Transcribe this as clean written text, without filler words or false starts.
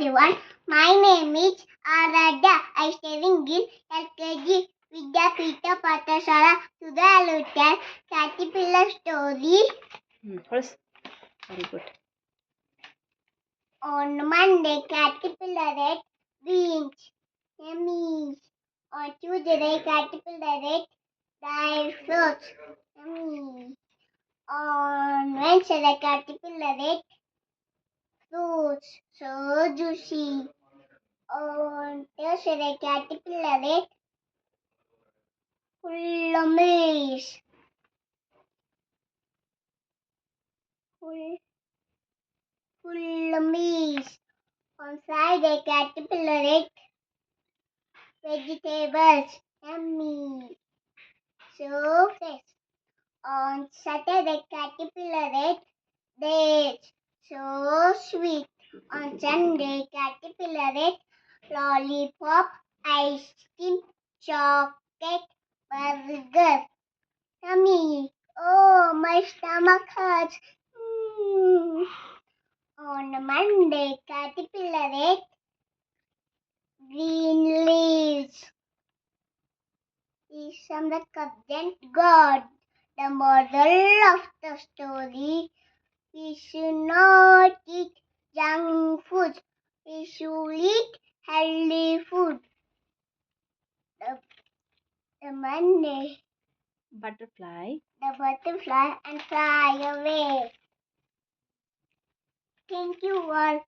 everyone. My name is Aradhya. I studying in LKG Vidyapeetha Pathashala. Today I will tell caterpillar story. Very good. On Monday, caterpillar ate beans. Yummy. On Tuesday, caterpillar ate dried fruits. Yummy. On Wednesday, caterpillar ate fruits. So juicy. On Thursday, caterpillar ate plumage. Plumage. On Friday, caterpillar ate vegetables. Yummy. So fresh. On Saturday, caterpillar ate dates. So sweet. On Sunday, caterpillar ate lollipop, ice cream, chocolate, burger. Yummy. Oh, my stomach hurts. On Monday, caterpillar ate green leaves. Is from the covenant God. The moral of the story: we should not eat junk food. We should eat healthy food. The Monday, Butterfly. the butterfly and fly away. Thank you all.